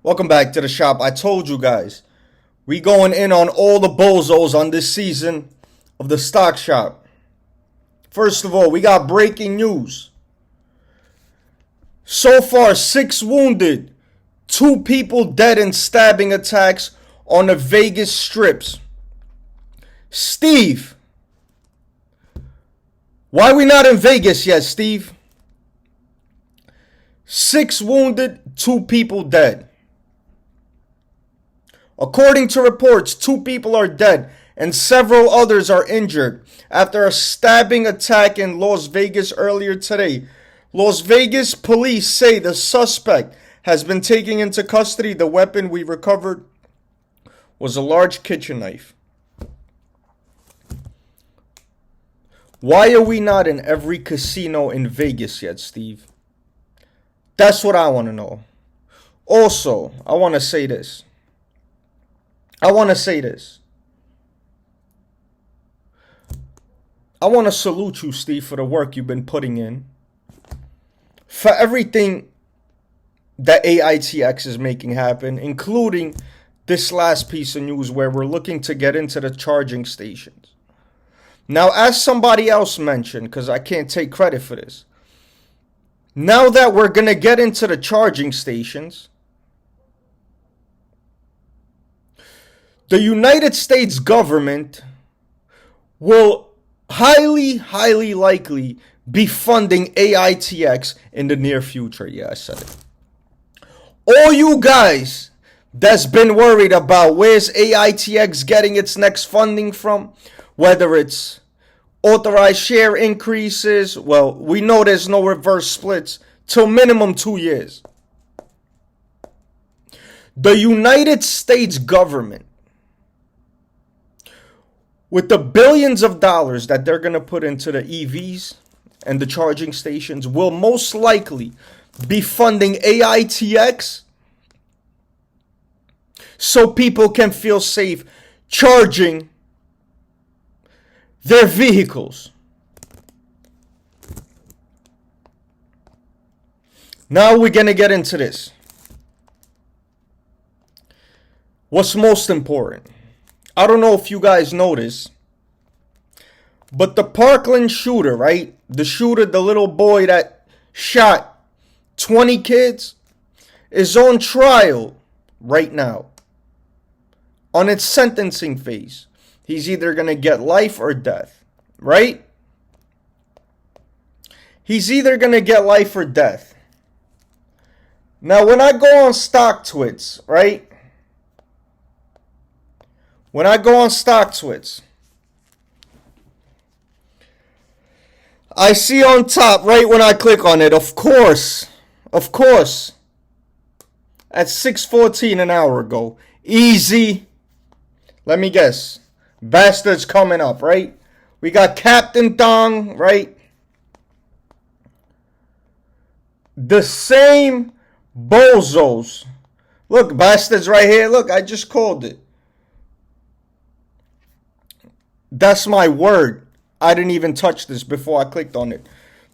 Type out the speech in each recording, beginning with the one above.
Welcome back to the shop. I told you guys, we going in on all the Bozos on this season of the Stock Shop. First of all, we got breaking news. So far, 6 wounded, 2 people dead in stabbing attacks on the Vegas strips. Steve, why we not in Vegas yet, Steve? 6 wounded, 2 people dead. According to reports, 2 people are dead and several others are injured after a stabbing attack in Las Vegas earlier today. Las Vegas police say the suspect has been taken into custody. The weapon we recovered was a large kitchen knife. Why are we not in every casino in Vegas yet, Steve? That's what I want to know. Also, I want to say this. I want to salute you, Steve, for the work you've been putting in. For everything that AITX is making happen, including this last piece of news where we're looking to get into the charging stations. Now, as somebody else mentioned, because I can't take credit for this, now that we're going to get into the charging stations, the United States government will highly likely be funding AITX in the near future. Yeah, I said it. All you guys that's been worried about where's AITX getting its next funding from, whether it's authorized share increases, well, we know there's no reverse splits till minimum 2 years. The United States government, with the billions of dollars that they're going to put into the EVs and the charging stations, will most likely be funding AITX so people can feel safe charging their vehicles. Now we're going to get into this. What's most important? I don't know if you guys noticed, but the Parkland shooter, right? The shooter, the little boy that shot 20 kids, is on trial right now. On its sentencing phase. He's either going to get life or death, right? He's either going to get life or death. Now, when I go on Stocktwits, right? When I go on Stocktwits, I see on top, right when I click on it, of course, at 6:14 an hour ago, easy, let me guess, bastards coming up, right? We got Captain Thong, right? The same Bozos. Look, bastards right here, look, I just called it. That's my word. I didn't even touch this before I clicked on it.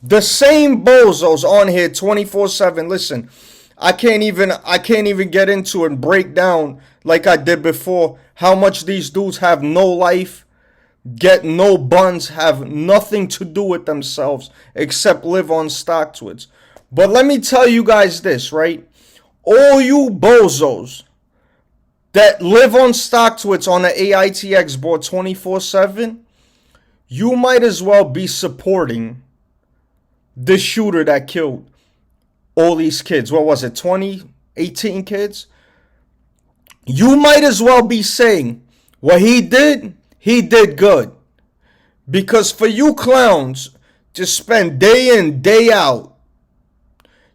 The same Bozos on here 24/7. Listen, I can't even get into and break down like I did before how much these dudes have no life, get no buns, have nothing to do with themselves except live on Stocktwits. But let me tell you guys this, right? All you Bozos that live on Stocktwits on the AITX board 24/7, you might as well be supporting the shooter that killed all these kids. What was it, 18 kids? You might as well be saying what he did good. Because for you clowns to spend day in, day out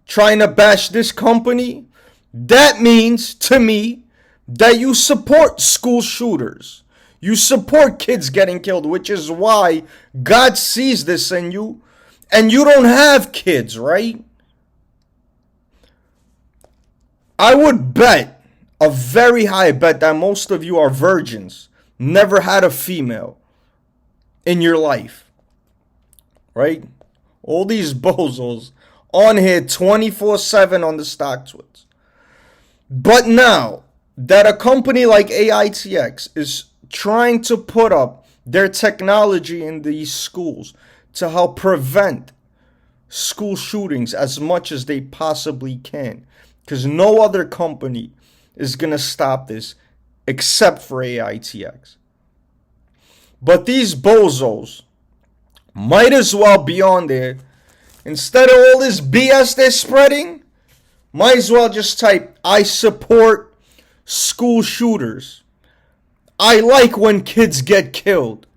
trying to bash this company, that means to me that you support school shooters. You support kids getting killed, which is why God sees this in you. And you don't have kids, right? I would bet, a very high bet, that most of you are virgins. Never had a female in your life. Right? All these bozos on here 24/7 on the Stocktwits. But now that a company like AITX is trying to put up their technology in these schools to help prevent school shootings as much as they possibly can, because no other company is going to stop this except for AITX. But these bozos might as well be on there. Instead of all this BS they're spreading, might as well just type, I support school shooters. I like when kids get killed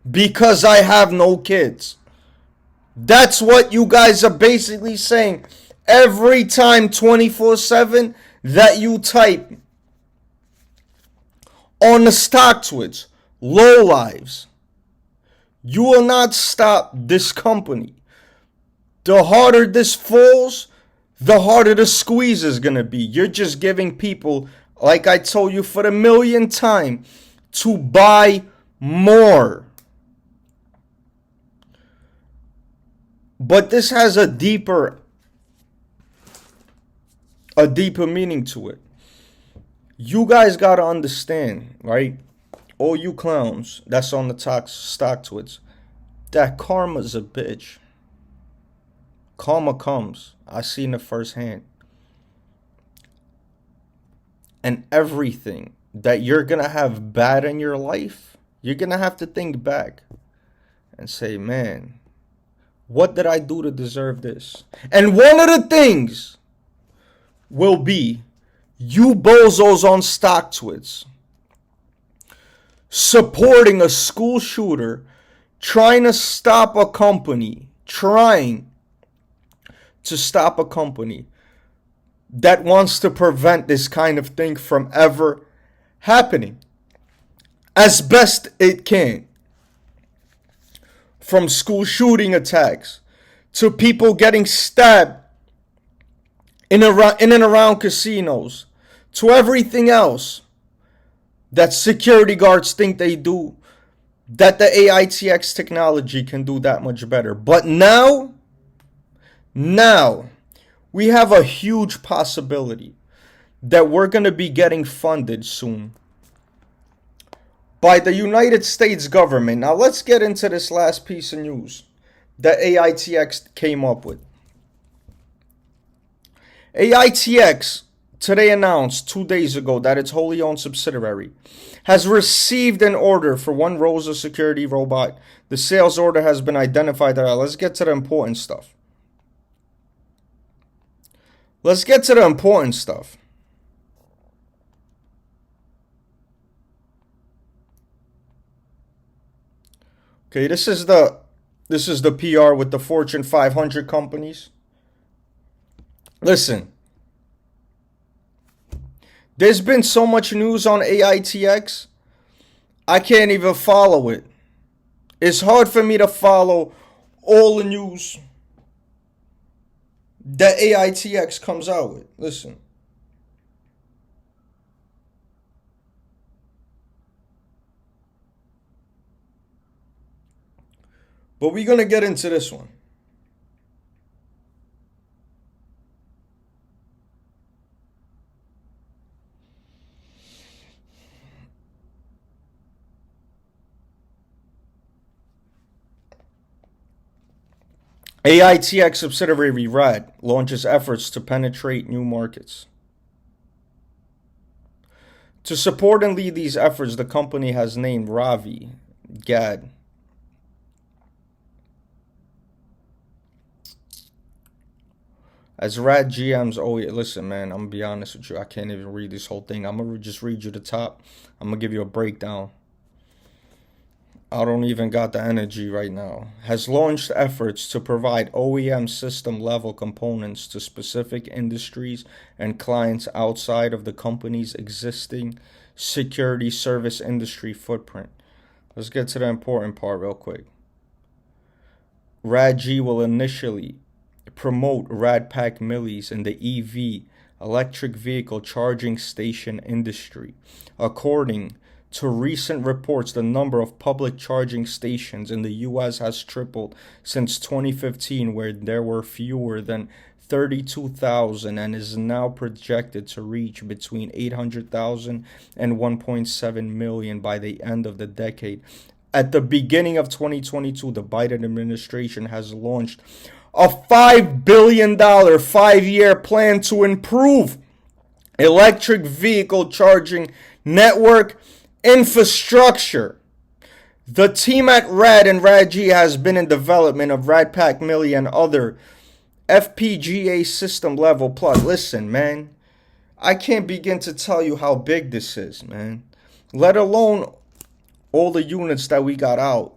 because I have no kids. That's what you guys are basically saying every time 24/7 that you type on the Stocktwits, low lives. You will not stop this company. The harder this falls, the harder the squeeze is going to be. You're just giving people, like I told you for the millionth time, to buy more. But this has a deeper meaning to it. You guys got to understand, right? All you clowns that's on the Stocktwits, that karma's a bitch. Karma comes. I seen it firsthand. And everything that you're going to have bad in your life, you're going to have to think back and say, man, what did I do to deserve this? And one of the things will be you bozos on Stocktwits supporting a school shooter, trying to stop a company, that wants to prevent this kind of thing from ever happening as best it can. From school shooting attacks to people getting stabbed in and around casinos to everything else that security guards think they do, that the AITX technology can do that much better. But now we have a huge possibility that we're going to be getting funded soon by the United States government. Now let's get into this last piece of news that AITX came up with. AITX today announced 2 days ago that its wholly owned subsidiary has received an order for one Rosas security robot. The sales order has been identified. Let's get to the important stuff. Okay, this is the PR with the Fortune 500 companies. Listen, there's been so much news on AITX, I can't even follow it. It's hard for me to follow all the news that AITX comes out with. Listen. But we're going to get into this one. AITX subsidiary RAD launches efforts to penetrate new markets. To support and lead these efforts, the company has named Ravi Gad as RAD GM's. Oh yeah, listen, man, I'm gonna be honest with you. I can't even read this whole thing. I'm gonna just read you the top. I'm gonna give you a breakdown. I don't even got the energy right now. Has launched efforts to provide OEM system level components to specific industries and clients outside of the company's existing security service industry footprint. Let's get to the important part real quick. RAD-G will initially promote RAD-Pack Millies in the EV, electric vehicle charging station industry. According to recent reports, the number of public charging stations in the U.S. has tripled since 2015, where there were fewer than 32,000 and is now projected to reach between 800,000 and 1.7 million by the end of the decade. At the beginning of 2022, the Biden administration has launched a $5 billion 5-year plan to improve electric vehicle charging network infrastructure. The team at RAD and RAD-G has been in development of RAD-Pack Milli and other FPGA system level plus. Listen, man, I can't begin to tell you how big this is, man. Let alone all the units that we got out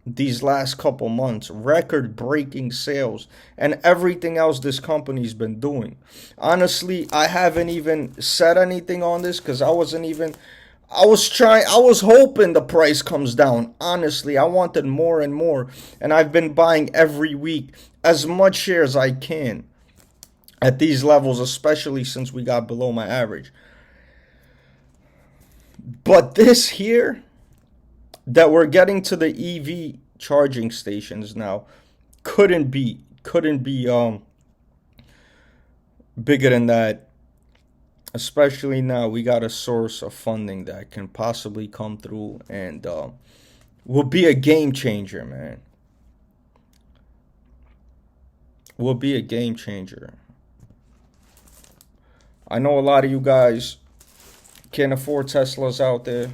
these last couple months, record-breaking sales, and everything else this company's been doing. Honestly, I haven't even said anything on this because I was hoping the price comes down. Honestly, I wanted more and more, and I've been buying every week as much share as I can at these levels, especially since we got below my average. But this here, that we're getting to the EV charging stations now, couldn't be bigger than that. Especially now we got a source of funding that can possibly come through and will be a game changer, man. Will be a game changer. I know a lot of you guys can't afford Teslas out there.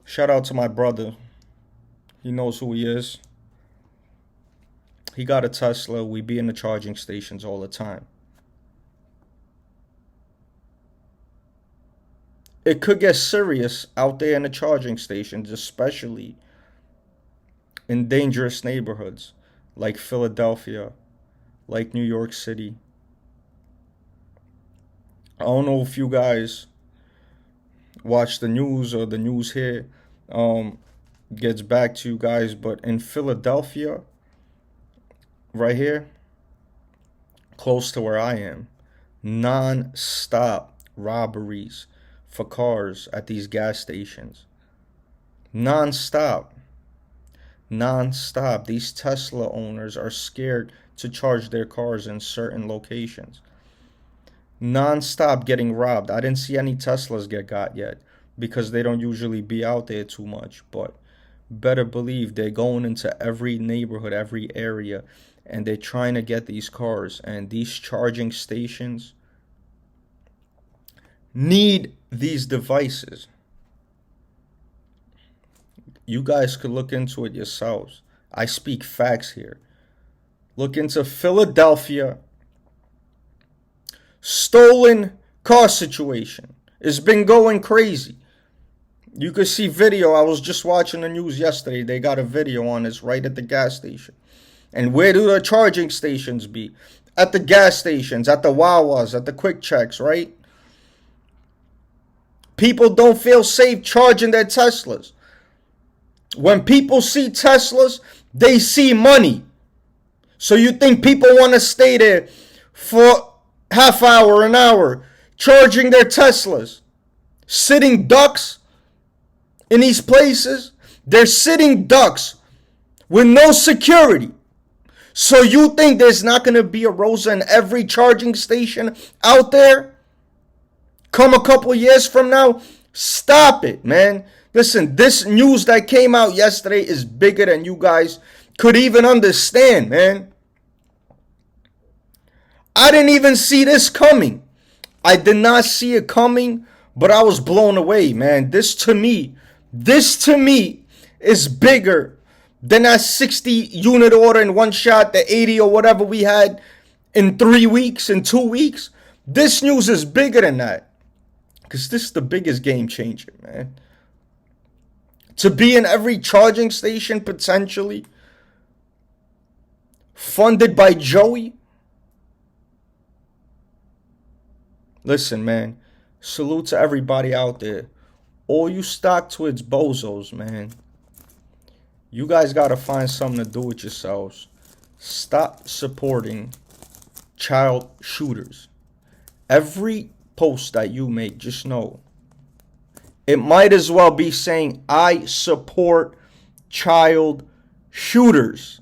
Shout out to my brother. He knows who he is. He got a Tesla. We be in the charging stations all the time. It could get serious out there in the charging stations, especially in dangerous neighborhoods like Philadelphia, like New York City. I don't know if you guys watch the news or the news here gets back to you guys, but in Philadelphia, right here, close to where I am, non-stop robberies for cars at these gas stations. Non-stop. These Tesla owners are scared to charge their cars in certain locations. Non-stop getting robbed. I didn't see any Teslas get got yet because they don't usually be out there too much, but better believe they're going into every neighborhood, every area, and they're trying to get these cars. And these charging stations need these devices. You guys could look into it yourselves. I speak facts here. Look into Philadelphia stolen car situation. It's been going crazy. You could see video. I was just watching the news yesterday. They got a video on this right at the gas station. And where do the charging stations be? At the gas stations, at the Wawas, at the Quick Checks, right? People don't feel safe charging their Teslas. When people see Teslas, they see money. So you think people want to stay there for half hour, an hour, charging their Teslas, sitting ducks in these places? They're sitting ducks with no security. So you think there's not going to be a Rosa in every charging station out there? Come a couple years from now? Stop it, man. Listen, this news that came out yesterday is bigger than you guys could even understand, man. I didn't even see this coming. I did not see it coming, but I was blown away, man. This to me is bigger than that 60 unit order in one shot, the 80 or whatever we had in 3 weeks, in 2 weeks. This news is bigger than that. Because this is the biggest game changer, man. To be in every charging station, potentially, funded by Joey. Listen, man, salute to everybody out there. All you Stocktwits bozos, man. You guys got to find something to do with yourselves. Stop supporting child shooters. Every post that you make, just know it might as well be saying I support child shooters.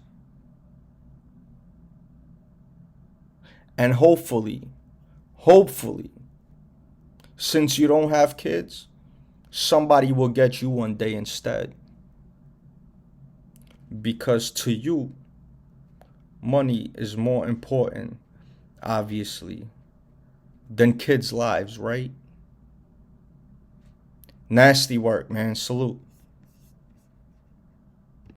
And hopefully, since you don't have kids, somebody will get you one day instead. Because to you, money is more important, obviously, than kids' lives, right? Nasty work, man. Salute.